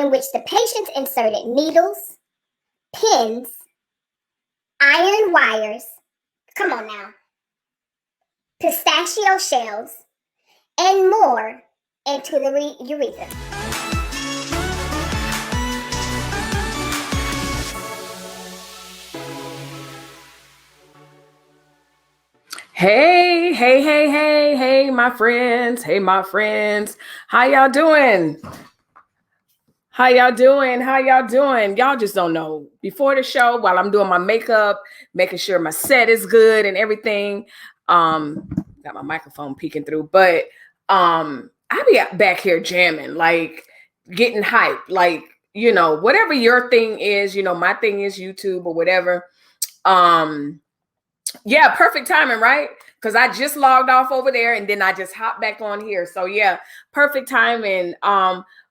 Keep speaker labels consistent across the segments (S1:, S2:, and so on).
S1: in which the patients inserted needles, pins, iron wires, come on now, pistachio shells, and more into the urethra.
S2: Hey, my friends. Hey, my friends. How y'all doing? How y'all doing? Y'all just don't know. Before the show, while I'm doing my makeup, making sure my set is good and everything. Got my microphone peeking through, but I be back here jamming, like getting hyped, like, you know, whatever your thing is, you know, my thing is YouTube or whatever. Yeah, perfect timing, right? Because I just logged off over there and then I just hopped back on here. So yeah, perfect timing.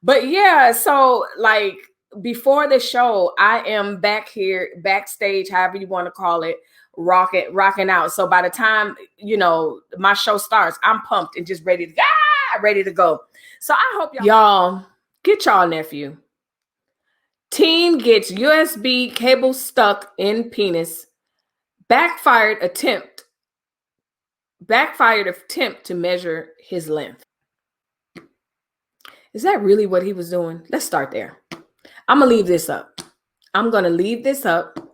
S2: But yeah, so like before the show, I am back here, backstage, however you want to call it, rocking out. So by the time, you know, my show starts, I'm pumped and just ready to go. So I hope y'all get y'all nephew. Teen gets USB cable stuck in penis. Backfired attempt to measure his length. Is that really what he was doing? Let's start there. I'm going to leave this up.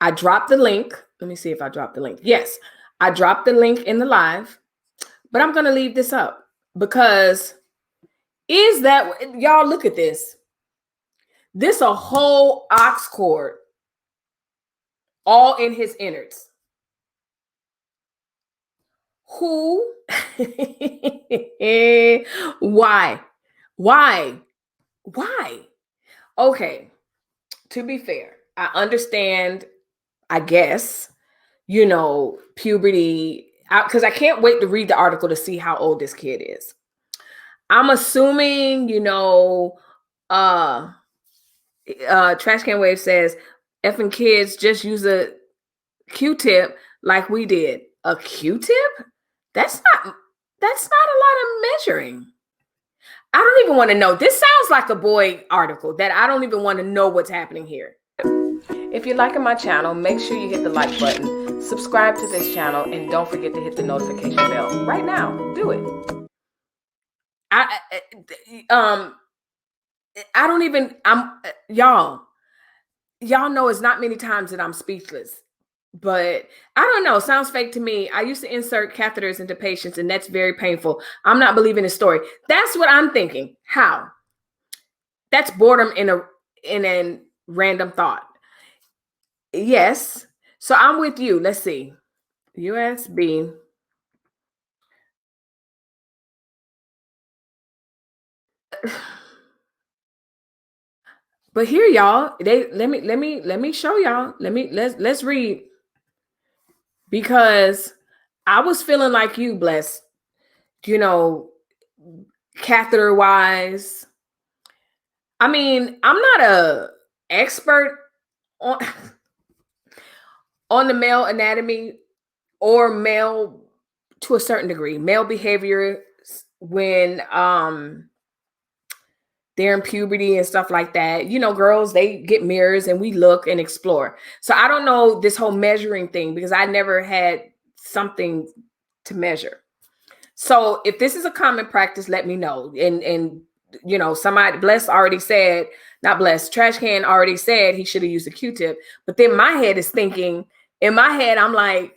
S2: I dropped the link. Let me see if I dropped the link. Yes, I dropped the link in the live, but I'm going to leave this up because y'all look at this. This a whole ox cord all in his innards. Who? Why? Okay, to be fair, I understand, I guess, you know, puberty, because I can't wait to read the article to see how old this kid is. I'm assuming, you know, Trash Can Wave says, effing kids just use a Q-tip like we did. A Q-tip? That's not a lot of measuring. I don't even want to know. This sounds like a boy article that I don't even want to know what's happening here. If you're liking my channel, make sure you hit the like button, subscribe to this channel, and don't forget to hit the notification bell. Right now, do it. Y'all know it's not many times that I'm speechless. But I don't know. Sounds fake to me. I used to insert catheters into patients, and that's very painful. I'm not believing the story. That's what I'm thinking. How? That's boredom in a random thought. Yes. So I'm with you. Let's see. USB. But here, y'all. Let me show y'all. Let's read. Because I was feeling like you, Bless, you know, catheter wise. I mean, I'm not a expert on the male anatomy or male, to a certain degree, male behavior when they're in puberty and stuff like that. You know, girls, they get mirrors and we look and explore. So I don't know this whole measuring thing because I never had something to measure. So if this is a common practice, let me know. And you know, somebody, Trash Can already said he should have used a Q-tip. But then my head is thinking, I'm like,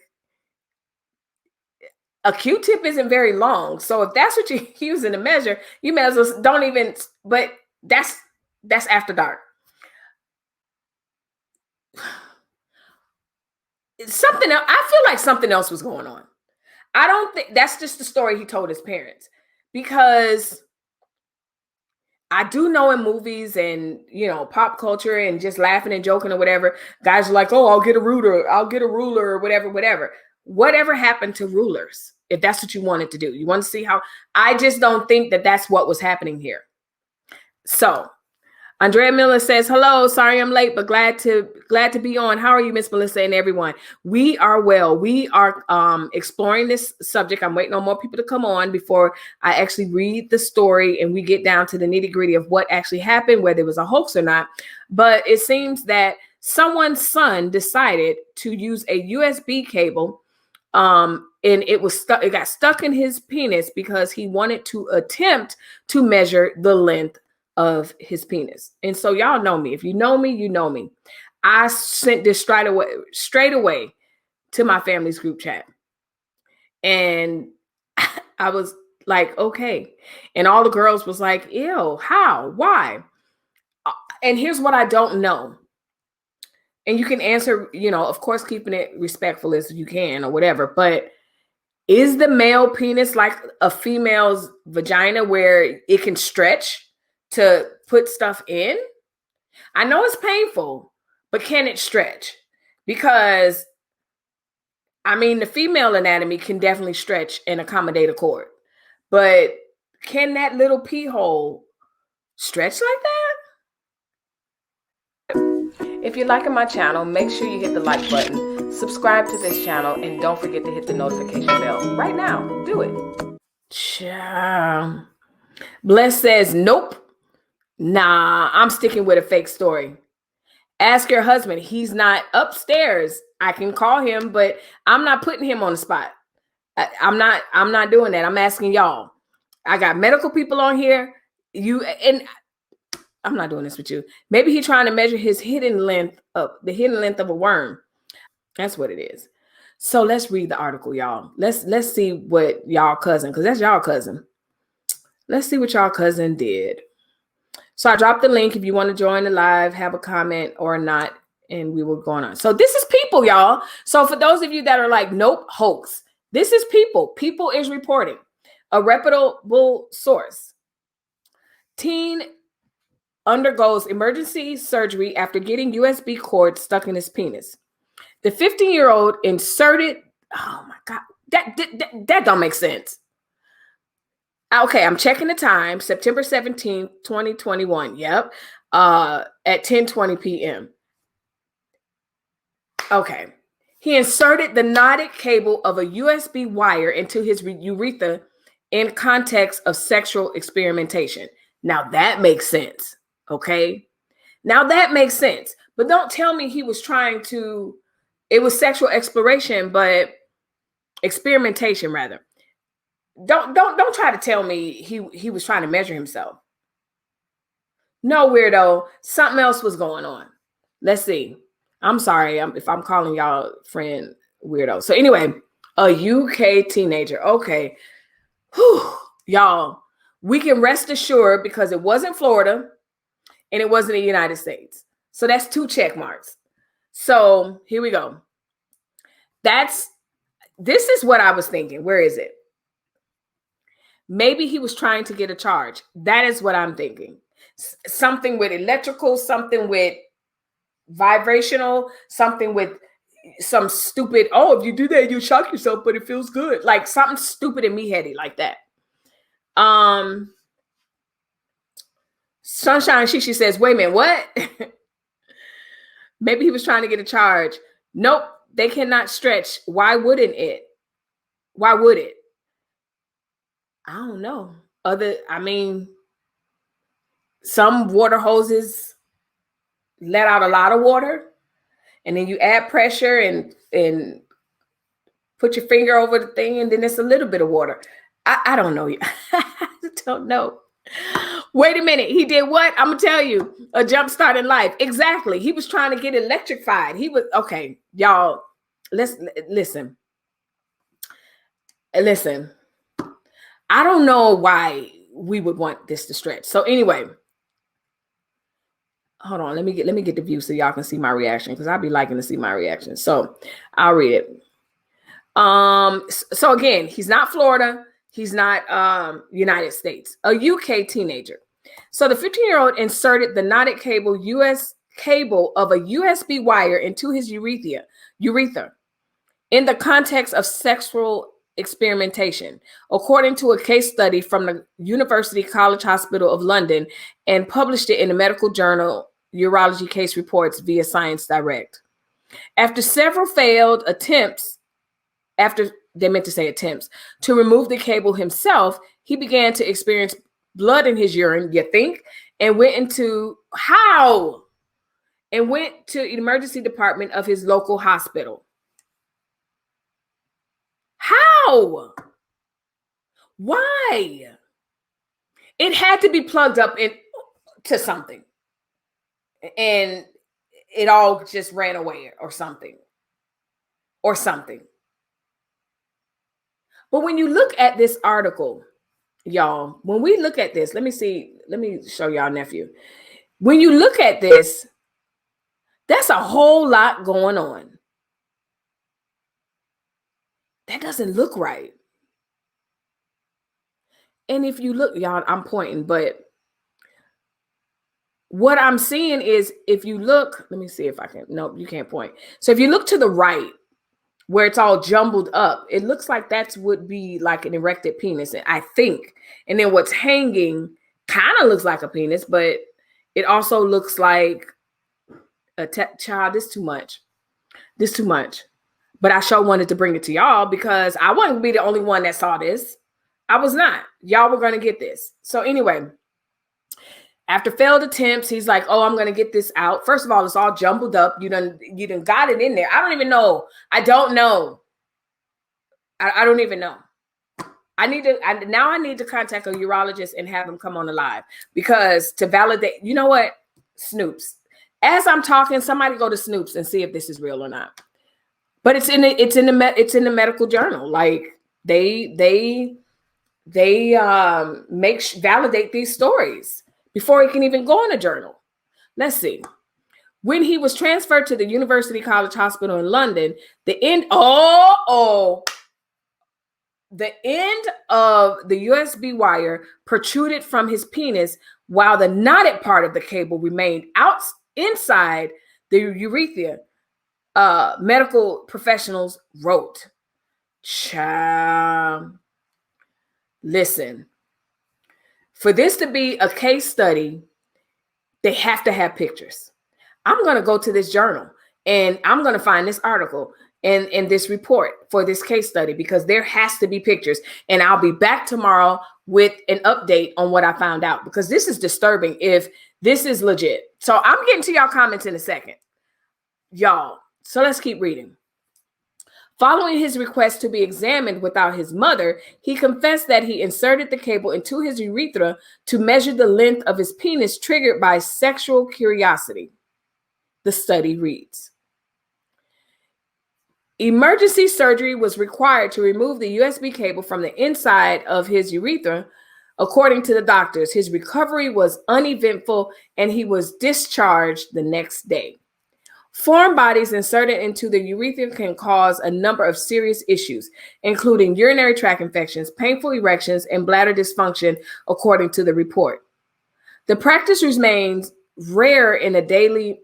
S2: a Q-tip isn't very long. So if that's what you're using to measure, you may as well don't even, but that's after dark. Something else, I feel like something else was going on. I don't think that's just the story he told his parents, because I do know in movies and, you know, pop culture and just laughing and joking or whatever, guys are like, oh, I'll get a ruler or whatever. Whatever happened to rulers? If that's what you wanted to do, you want to see how, I just don't think that that's what was happening here. So Andrea Miller says, hello, sorry I'm late, but glad to be on. How are you, Miss Melissa and everyone? We are well. We are exploring this subject. I'm waiting on more people to come on before I actually read the story and we get down to the nitty gritty of what actually happened, whether it was a hoax or not. But it seems that someone's son decided to use a USB cable and it got stuck in his penis because he wanted to attempt to measure the length of his penis. And so y'all know me. If you know me, you know me. I sent this straight away to my family's group chat. And I was like, okay. And all the girls was like, ew, how? Why? And here's what I don't know. And you can answer, of course, keeping it respectful as you can or whatever. But is the male penis like a female's vagina where it can stretch to put stuff in? I know it's painful, but can it stretch? Because, the female anatomy can definitely stretch and accommodate a cord. But can that little pee hole stretch like that? If you're liking my channel, make sure you hit the like button, subscribe to this channel, and don't forget to hit the notification bell. Right now, do it. Bless says, nope. Nah, I'm sticking with a fake story. Ask your husband. He's not upstairs. I can call him, but I'm not putting him on the spot. I'm not doing that. I'm asking y'all. I got medical people on here. I'm not doing this with you. Maybe he's trying to measure the hidden length of a worm. That's what it is. So let's read the article, y'all. Let's see what y'all cousin, because that's y'all cousin. Let's see what y'all cousin did. So I dropped the link if you want to join the live, have a comment or not, and we will go on. So this is people, y'all. So for those of you that are like, nope, hoax. This is people. People is reporting. A reputable source. Teen undergoes emergency surgery after getting USB cord stuck in his penis. The 15-year-old inserted, oh my God, that don't make sense. Okay, I'm checking the time, September 17th, 2021. Yep, at 10:20 p.m. Okay. He inserted the knotted cable of a USB wire into his urethra in context of sexual experimentation. Now that makes sense, okay? Now that makes sense. But don't tell me he was trying to, it was sexual exploration, but experimentation rather. Don't try to tell me he was trying to measure himself. No, weirdo. Something else was going on. Let's see. I'm sorry if I'm calling y'all friend weirdo. So anyway, a UK teenager. Okay. Whew. Y'all, we can rest assured because it wasn't Florida and it wasn't the United States. So that's 2 check marks. So here we go. This is what I was thinking. Where is it? Maybe he was trying to get a charge. That is what I'm thinking. Something with electrical, something with vibrational, something with some stupid, if you do that, you shock yourself, but it feels good. Like something stupid and me-heady like that. Sunshine Shishi says, wait a minute, what? Maybe he was trying to get a charge. Nope, they cannot stretch. Why wouldn't it? Why would it? I don't know. Some water hoses let out a lot of water, and then you add pressure and put your finger over the thing, and then it's a little bit of water. I don't know. I don't know. Wait a minute. He did what? I'm going to tell you. A jump start in life. Exactly. He was trying to get electrified. Okay, y'all, listen. Listen. I don't know why we would want this to stretch. So anyway, hold on. Let me get the view so y'all can see my reaction, because I'd be liking to see my reaction. So I'll read it. So again, he's not Florida. He's not United States. A UK teenager. So the 15-year-old inserted the knotted cable of a USB wire into his urethra in the context of sexual Experimentation, according to a case study from the University College Hospital of London, and published it in the medical journal Urology Case Reports via Science Direct. After several failed attempts, to remove the cable himself, he began to experience blood in his urine, you think, and went to the emergency department of his local hospital. How? Why? It had to be plugged up into something, and it all just ran away or something. But when you look at this article, y'all, when we look at this, let me show y'all nephew. When you look at this, that's a whole lot going on. That doesn't look right. And if you look, y'all, I'm pointing, but what I'm seeing is, if you look, let me see if I can, nope, you can't point. So if you look to the right, where it's all jumbled up, it looks like that would be like an erected penis, I think. And then what's hanging kind of looks like a penis, but it also looks like a child. This too much. But I sure wanted to bring it to y'all because I wouldn't be the only one that saw this. I was not. Y'all were going to get this. So anyway, after failed attempts, he's like, oh, I'm going to get this out. First of all, it's all jumbled up. You done got it in there. I don't even know. I don't know. I don't even know. I need to contact a urologist and have them come on the live, because to validate, you know what? Snoops. As I'm talking, somebody go to Snoops and see if this is real or not. But it's in the medical journal. Like they validate these stories before it can even go in a journal. Let's see. When he was transferred to the University College Hospital in London, the end of the USB wire protruded from his penis, while the knotted part of the cable remained inside the urethra. Medical professionals wrote. Listen, for this to be a case study, they have to have pictures. I'm going to go to this journal and I'm going to find this article and this report for this case study, because there has to be pictures. And I'll be back tomorrow with an update on what I found out, because this is disturbing if this is legit. So I'm getting to y'all comments in a second, y'all. So let's keep reading. Following his request to be examined without his mother, he confessed that he inserted the cable into his urethra to measure the length of his penis, triggered by sexual curiosity. The study reads. Emergency surgery was required to remove the USB cable from the inside of his urethra. According to the doctors, his recovery was uneventful and he was discharged the next day. Foreign bodies inserted into the urethra can cause a number of serious issues, including urinary tract infections, painful erections, and bladder dysfunction, according to the report. The practice remains rare in daily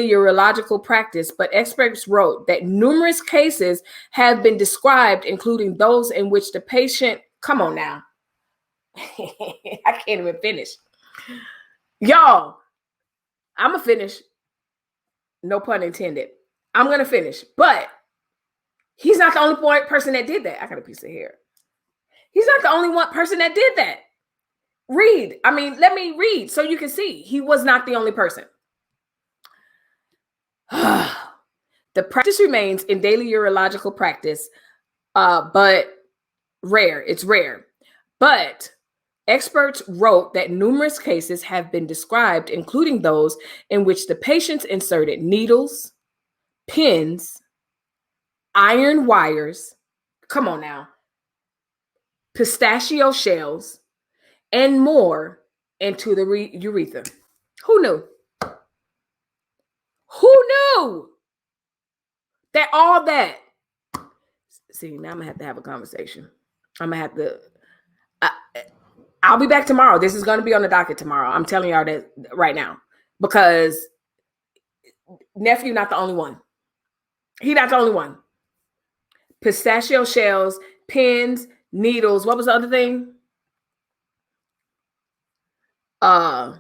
S2: urological practice, but experts wrote that numerous cases have been described, including those in which the patient, come on now, I can't even finish. Y'all, I'm going to finish. No pun intended. I'm going to finish. But he's not the only person that did that. I got a piece of hair. He's not the only person that did that. Let me read so you can see. He was not the only person. The practice remains in daily urological practice, but rare. It's rare. But experts wrote that numerous cases have been described, including those in which the patients inserted needles, pins, iron wires, come on now, pistachio shells, and more into the urethra. Who knew? Who knew that all that? See, now I'm going to have to have a conversation. I'm going to have to... I'll be back tomorrow. This is going to be on the docket tomorrow. I'm telling y'all that right now, because nephew not the only one. He not the only one. pistachio shells, pins, needles. What was the other thing? Iron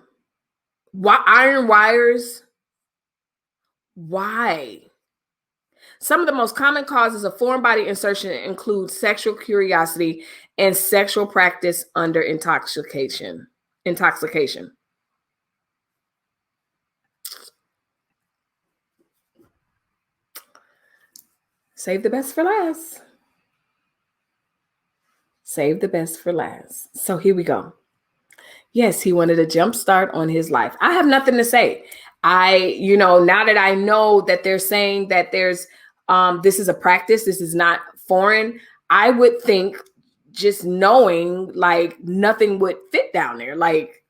S2: wires. Why? Some of the most common causes of foreign body insertion include sexual curiosity and sexual practice under intoxication. Save the best for last. Save the best for last. So here we go. Yes, he wanted a jump start on his life. I have nothing to say. Now that I know that they're saying that there's this is a practice, this is not foreign, I would think, just knowing, like, nothing would fit down there. Like,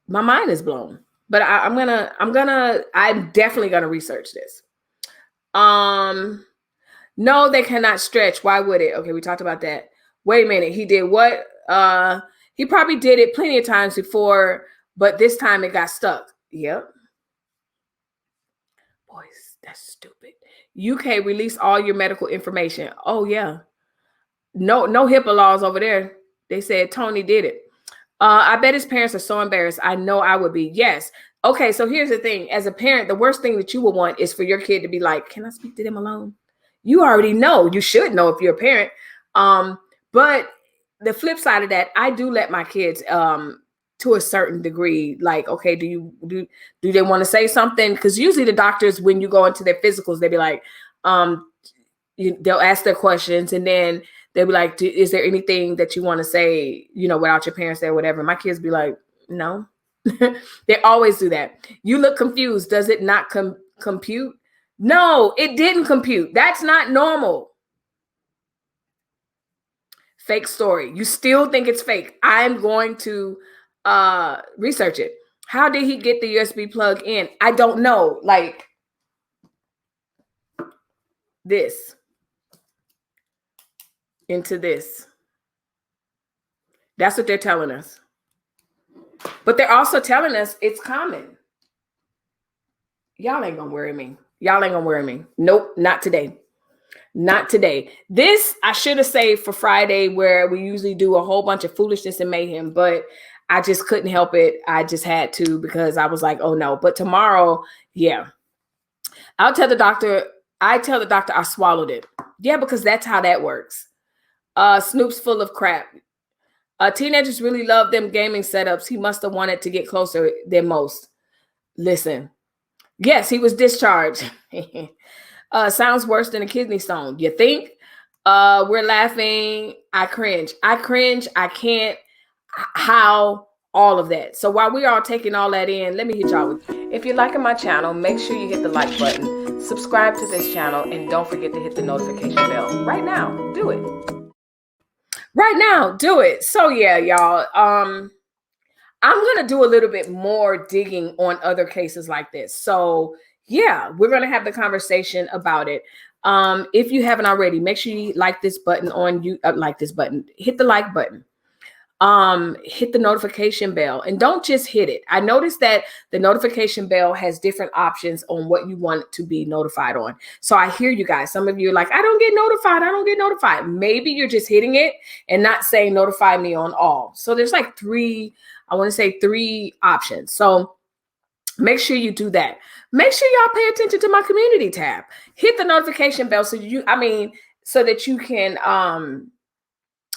S2: my mind is blown. But I'm definitely gonna research this. No, they cannot stretch. Why would it? Okay, we talked about that. Wait a minute. He did what? He probably did it plenty of times before, but this time it got stuck. Yep. Boys, that's stupid. UK release all your medical information. Oh yeah. No HIPAA laws over there. They said Tony did it. I bet his parents are so embarrassed. I know I would be. Yes. Okay, so here's the thing. As a parent, the worst thing that you would want is for your kid to be like, can I speak to them alone? You already know. You should know if you're a parent. But the flip side of that, I do let my kids to a certain degree, like, okay, do they want to say something? Because usually the doctors, when you go into their physicals, they'll be like, they'll ask their questions, and then they'll be like, is there anything that you want to say, without your parents there, whatever. My kids be like, no. They always do that. You look confused. Does it not compute? No, it didn't compute. That's not normal. Fake story. You still think it's fake. I'm going to research it. How did he get the USB plug in? I don't know. Like this into this. That's what they're telling us. But they're also telling us it's common. Y'all ain't gonna worry me. Y'all ain't gonna worry me. Nope, not today. Not today. This I should have saved for Friday, where we usually do a whole bunch of foolishness and mayhem, but I just couldn't help it. I just had to, because I was like, oh no. But tomorrow, yeah. I tell the doctor I swallowed it. Yeah, because that's how that works. Snoop's full of crap. Teenagers really love them gaming setups. He must have wanted to get closer than most. Listen. Yes, he was discharged. Sounds worse than a kidney stone. You think? We're laughing. I cringe. I can't. How? All of that. So while we are taking all that in, let me hit y'all with. If you're liking my channel, make sure you hit the like button, subscribe to this channel, and don't forget to hit the notification bell. Right now, do it. Right now, do it. So yeah, y'all. I'm gonna do a little bit more digging on other cases like this. So yeah, we're gonna have the conversation about it. If you haven't already, make sure you like this button on you. Hit the like button. Hit the notification bell, and don't just hit it. I noticed that the notification bell has different options on what you want to be notified on. So I hear you guys. Some of you are like, I don't get notified. Maybe you're just hitting it and not saying notify me on all. So there's like three options. So make sure you do that. Make sure y'all pay attention to my community tab. Hit the notification bell so that you can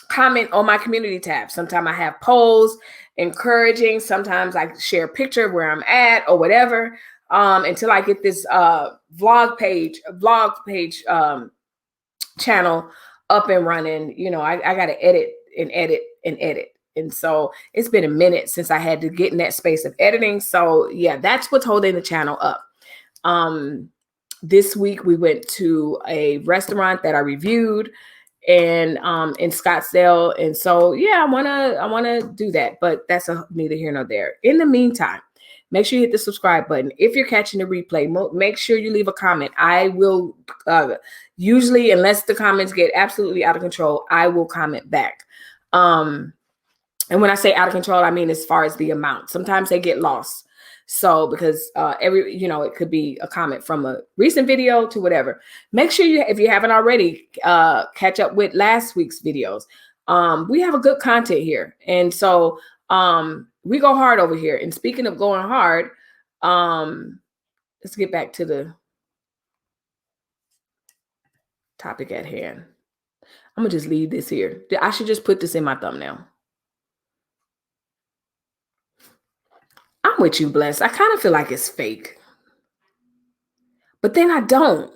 S2: comment on my community tab. Sometimes I have polls encouraging. Sometimes I share a picture of where I'm at or whatever, until I get this vlog page channel up and running. I got to edit. And so it's been a minute since I had to get in that space of editing. So yeah, that's what's holding the channel up. This week we went to a restaurant that I reviewed and in Scottsdale. And so yeah, I wanna do that, but that's neither here nor there. In the meantime, make sure you hit the subscribe button. If you're catching the replay, make sure you leave a comment. I will usually, unless the comments get absolutely out of control, I will comment back. And when I say out of control, I mean as far as the amount. Sometimes they get lost. So because it could be a comment from a recent video to whatever. Make sure if you haven't already, catch up with last week's videos. We have a good content here. And so we go hard over here. And speaking of going hard, let's get back to the topic at hand. I'm gonna just leave this here. I should just put this in my thumbnail. I'm with you, Bless. I kind of feel like it's fake, but then I don't.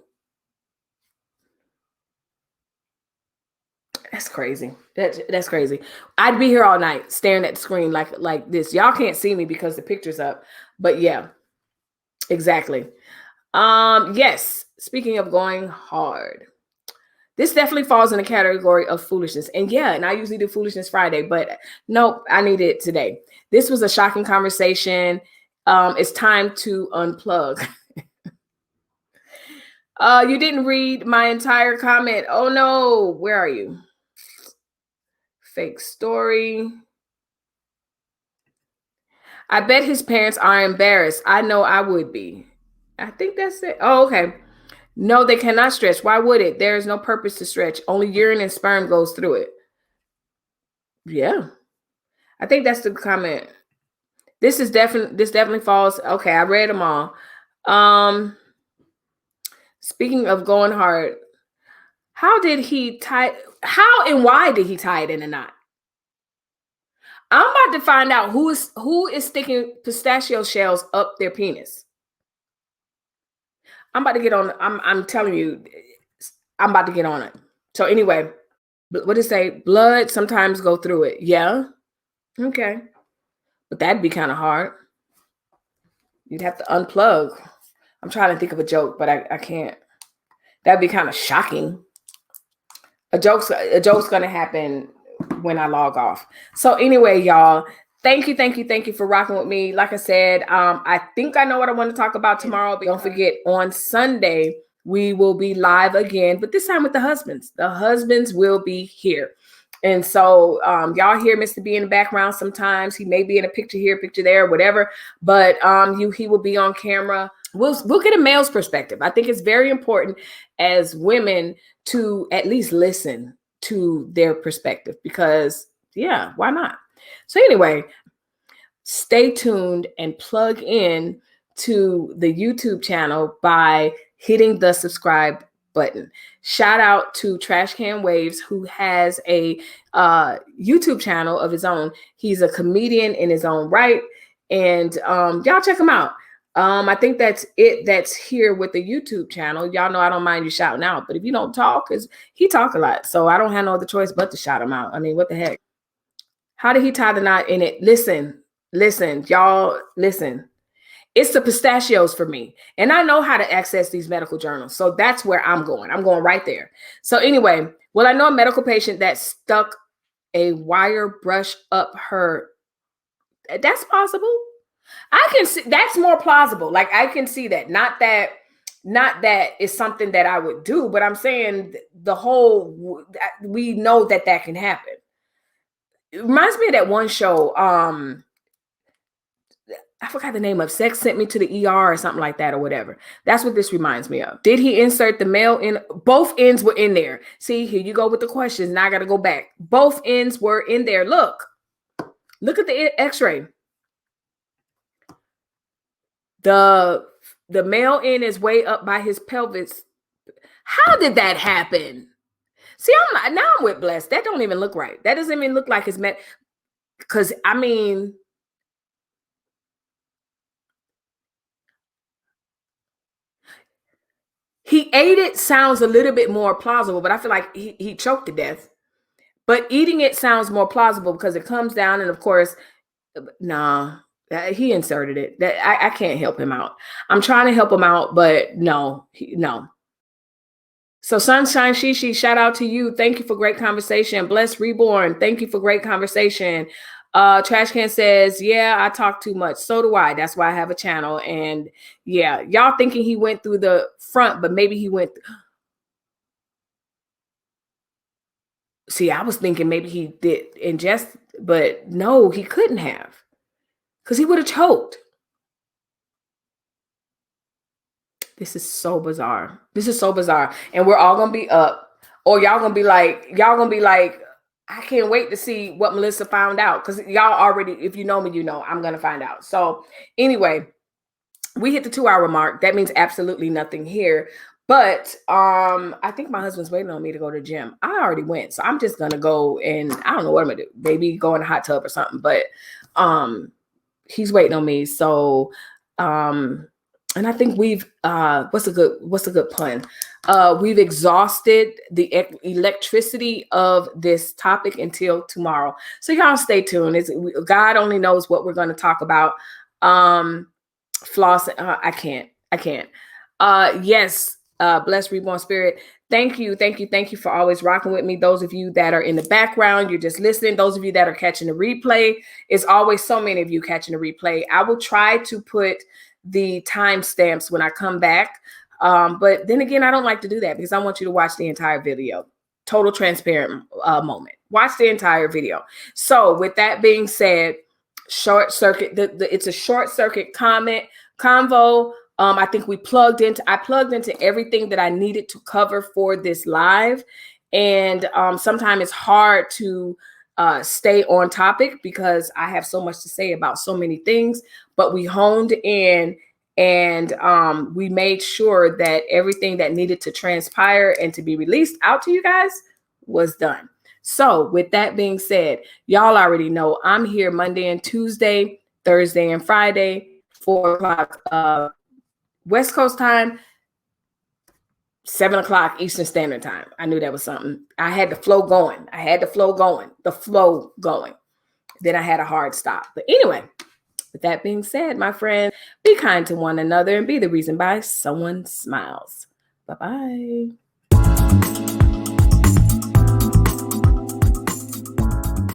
S2: That's crazy. That's crazy. I'd be here all night staring at the screen like this. Y'all can't see me because the picture's up, but yeah, exactly. Yes. Speaking of going hard, this definitely falls in the category of foolishness. And yeah, and I usually do Foolishness Friday, but nope, I need it today. This was a shocking conversation. It's time to unplug. You didn't read my entire comment. Oh no, where are you? Fake story. I bet his parents are embarrassed. I know I would be. I think that's it. Oh, okay. No, they cannot stretch. Why would it? There is no purpose to stretch. Only urine and sperm goes through it. Yeah. I think that's the comment. This definitely falls. Okay, I read them all. Speaking of going hard, how and why did he tie it in a knot? I'm about to find out who is sticking pistachio shells up their penis. I'm about to get on. I'm telling you, I'm about to get on it. So anyway, what did it say? Blood sometimes go through it. Yeah. Okay. But that'd be kind of hard. You'd have to unplug. I'm trying to think of a joke, but I can't. That'd be kind of shocking. A joke's gonna happen when I log off. So anyway, y'all, thank you for rocking with me. Like I said, I think I know what I want to talk about tomorrow, but don't forget, on Sunday we will be live again, but this time with the husbands. The husbands will be here. And so y'all hear Mr. B in the background sometimes. He may be in a picture here, picture there, whatever, but he will be on camera. We'll get a male's perspective. I think it's very important as women to at least listen to their perspective because, yeah, why not? So anyway, stay tuned and plug in to the YouTube channel by hitting the subscribe button. Shout out to Trash Can Waves, who has a YouTube channel of his own. He's a comedian in his own right, and y'all check him out. I think that's it. That's here with the YouTube channel. Y'all know I don't mind you shouting out, but if you don't talk, because he talk a lot, so I don't have no other choice but to shout him out. I mean, what the heck? How did he tie the knot in it? Listen, y'all, listen. It's the pistachios for me. And I know how to access these medical journals. So that's where I'm going. I'm going right there. So anyway, well, I know a medical patient that stuck a wire brush up her. That's possible. I can see that's more plausible. Like I can see that. Not that is something that I would do, but I'm saying we know that can happen. It reminds me of that one show. I forgot the name of Sex Sent Me to the ER or something like that or whatever. That's what this reminds me of. Did he insert the male in? Both ends were in there. See, here you go with the questions. Now I got to go back. Both ends were in there. Look at the x-ray. The male end is way up by his pelvis. How did that happen? See, I'm with Blessed. That don't even look right. That doesn't even look like his met. Because I mean, he ate it sounds a little bit more plausible, but I feel like he choked to death. But eating it sounds more plausible because it comes down, and of course, nah, he inserted it. That I can't help him out. I'm trying to help him out, but no. So Sunshine Shishi, shout out to you. Thank you for great conversation. Bless Reborn, thank you for great conversation. Trash Can says, yeah, I talk too much. So do I. That's why I have a channel. And yeah, y'all thinking he went through the front, but maybe he went. See, I was thinking maybe he did ingest, but no, he couldn't have because he would have choked. This is so bizarre. This is so bizarre. And we're all gonna be up, or y'all gonna be like, I can't wait to see what Melissa found out. Because y'all already, if you know me, you know I'm gonna find out. So anyway, we hit the 2-hour mark. That means absolutely nothing here. But I think my husband's waiting on me to go to the gym. I already went, so I'm just gonna go, and I don't know what I'm gonna do. Maybe go in a hot tub or something. But he's waiting on me. So and I think we've what's a good pun? We've exhausted the electricity of this topic until tomorrow. So y'all stay tuned. God only knows what we're going to talk about. Floss. I can't. Yes. Blessed Reborn Spirit. Thank you for always rocking with me. Those of you that are in the background, you're just listening. Those of you that are catching the replay, it's always so many of you catching the replay. I will try to put the timestamps when I come back. But then again, I don't like to do that because I want you to watch the entire video. Total transparent moment. Watch the entire video. So with that being said, short circuit, it's a short circuit convo. I think I plugged into everything that I needed to cover for this live. And sometimes it's hard to stay on topic because I have so much to say about so many things, but we honed in and we made sure that everything that needed to transpire and to be released out to you guys was done. So with that being said, y'all already know I'm here Monday and Tuesday, Thursday and Friday, 4 o'clock West Coast time, 7 o'clock Eastern Standard Time. I knew that was something. I had the flow going. Then I had a hard stop. But anyway, with that being said, my friend, be kind to one another and be the reason why someone smiles. Bye-bye.